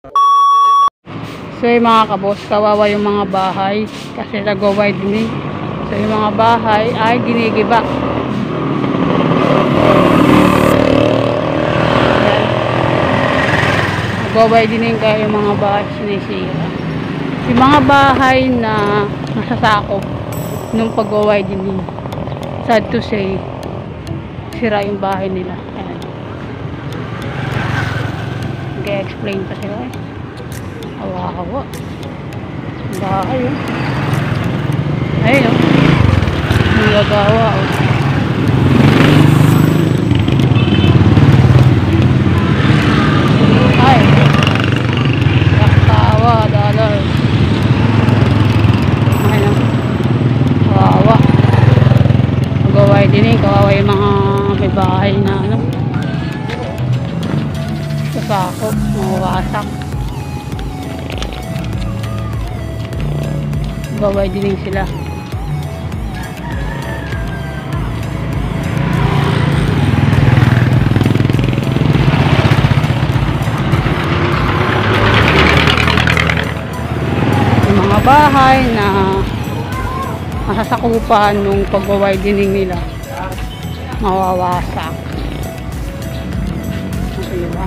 So yung mga kabos, kawawa yung mga bahay kasi nag-widening. So yung mga bahay ay ginigiba. Nag-widening kaya yung mga bahay sinisira. Yung mga bahay na nasasakop nung pag-widening, sad to say, sira yung bahay nila. Ayan. Nag-explain pa sila eh. Hawa-hawa. Bahay yun. Ayun o. Nagagawa o. Ay. Yaktawa. Dalar. Ayun o. Hawa-hawa. Magaway din eh. Kawawa yung mga may bahay na ano. Sasakop. Mawasak. Gaway din sila. Yung mga bahay na masasakupan nung pag-widening nila mawawasak. Diba?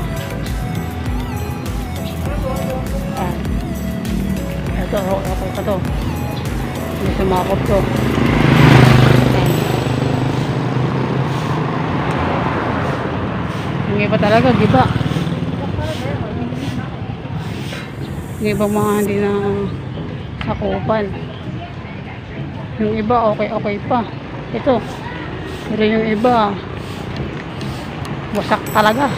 Ito, okay pa to. Hindi sumakop to. Yung iba talaga, di ba? Yung iba mga hindi na sakupan. Yung iba, okay pa. Ito. Pero yung iba, wasak talaga.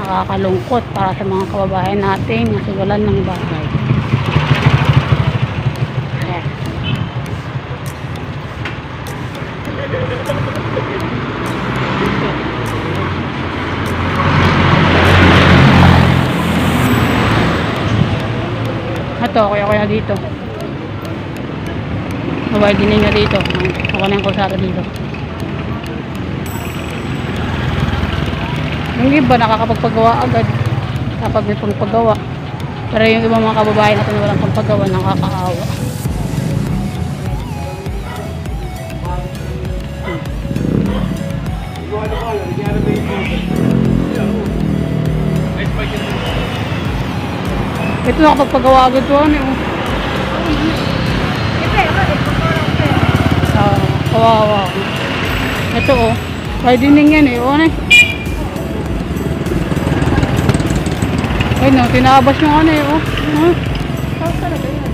Nakakalungkot para sa mga kababayan natin na sigalan ng bahay. Ito, okay na dito. Widening na dito. Ako na yung kusara dito. Yung iba nakakapagpagawa agad kapag may pagpagawa. Pero yung ibang mga kababayan natin walang pagpagawa, nakakaawa. Ito nakapagpagawa agad to ano eh. Kawawa. Ito oh. Widening yan eh. O ano eh. Ayun o. Tinabas yung ano eh. O. Saan talaga yan?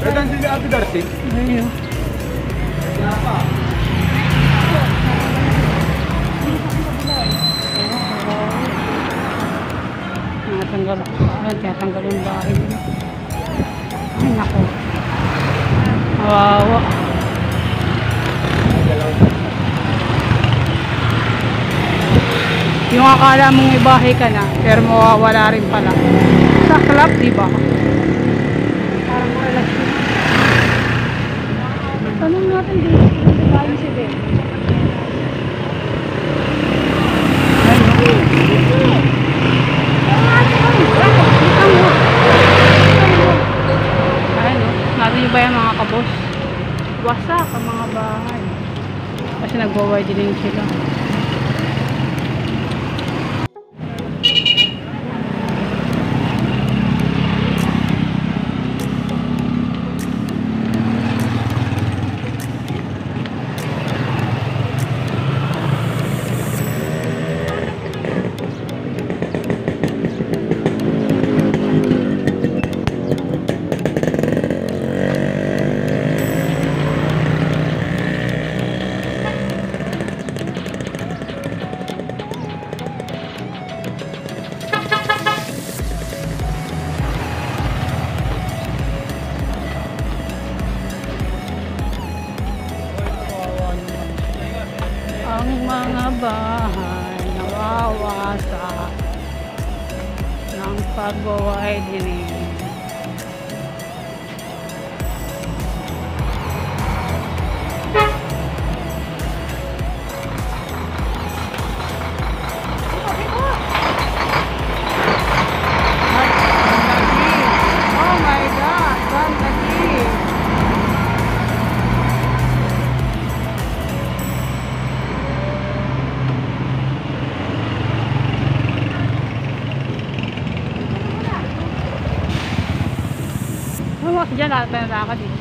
Pwede sila Abu Darcy? Ayun o. Tinatanggal yung bahay. Ay nako. Wawa. Yung akala mong may bahay ka na, pero mawawala rin pala. Sa club, diba? Parang relax yun. Tanong natin dito. Bahay si Ben. Natin yung ba yung mga kabos? Wasak ang mga bahay. Kasi nag-widening sila. Ang mga bahay nawawasak ng pag-widening. mo kasi dyan, lahat na lakad eh.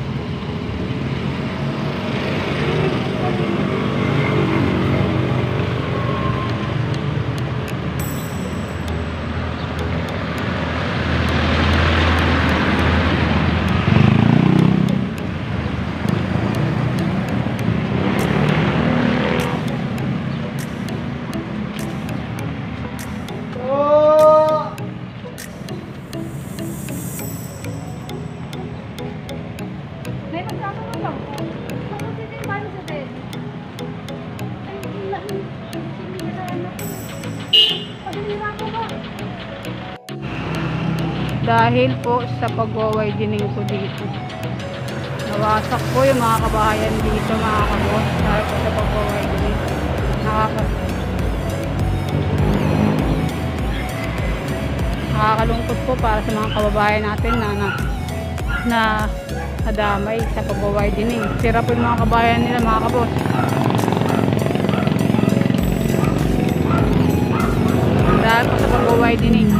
Dahil po sa pag-widening ko dito, nawasak po yung mga kabahayan dito mga kabos dahil po sa pag-widening. Nakakalungkot po para sa mga kababayan natin na nadamay sa pag-widening. Sira po yung mga kabahayan nila mga kabos. Dahil po sa pag-widening.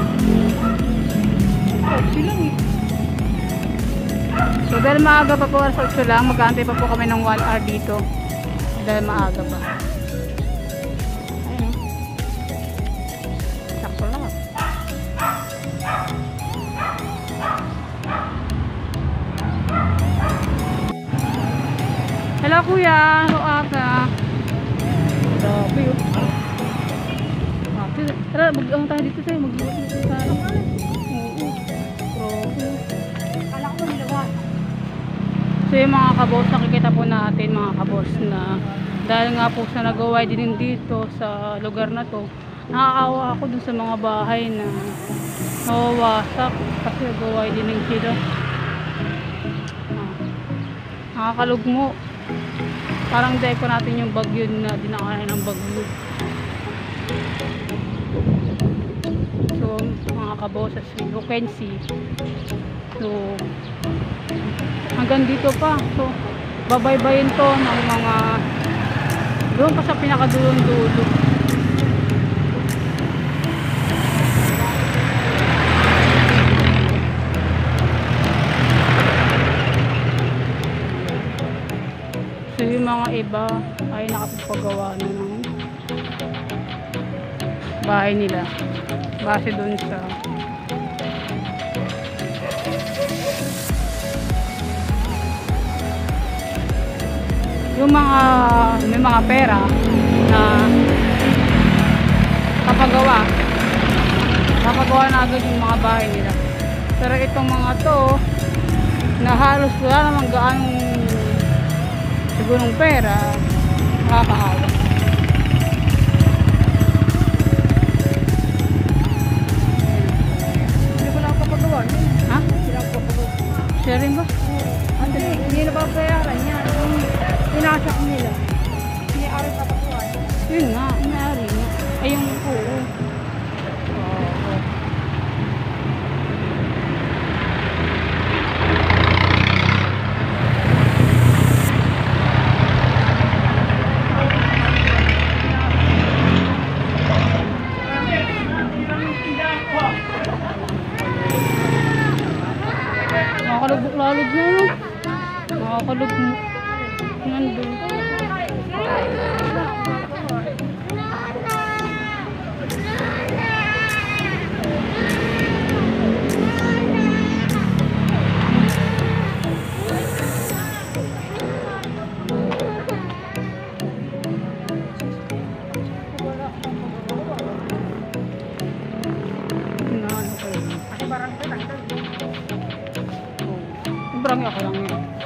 So dahil maaga pa po sa 8 lang, mag-aantay pa po kami ng 1 hour dito. Dahil maaga pa. Ayun. Sakto lang. Hello kuya, aga. Grabe yun. Tara, mag-ang tayo dito sa'yo. Mag-iwat dito tayo. So yung mga kabos, nakikita po natin mga kabos na dahil nga po sa nag-widening dito sa lugar na to, nakakaawa ako dun sa mga bahay na nawawasak kasi nag-widening sila. Nakakalugmo. Parang dahil po natin yung bagyo na dinakayan ng bagyo. So mga kabos, as you can see, so hanggang dito pa. So babaybayin to ng mga doon pa sa pinakadulong dulo. So yung mga iba ay nakapagpagawa na ng bahay nila base doon sa yung mga may mga pera na kapagawa na agad yung mga bahay nila. Pero itong mga to na halos wala namang gaanong sigurong pera, nakakaawa. Hindi ko lang kapagawa niya. Ha? Hindi lang kapagawa. Siya rin ba? Hindi na ba bayaran niya? Pinasak nila. May-ari pa pakuhan. Yun nga, may-ari nga. Ay yung oo. Nakakalugok-lalog na yun. Nakakalugok. Nandun. Barangay ako lang yun.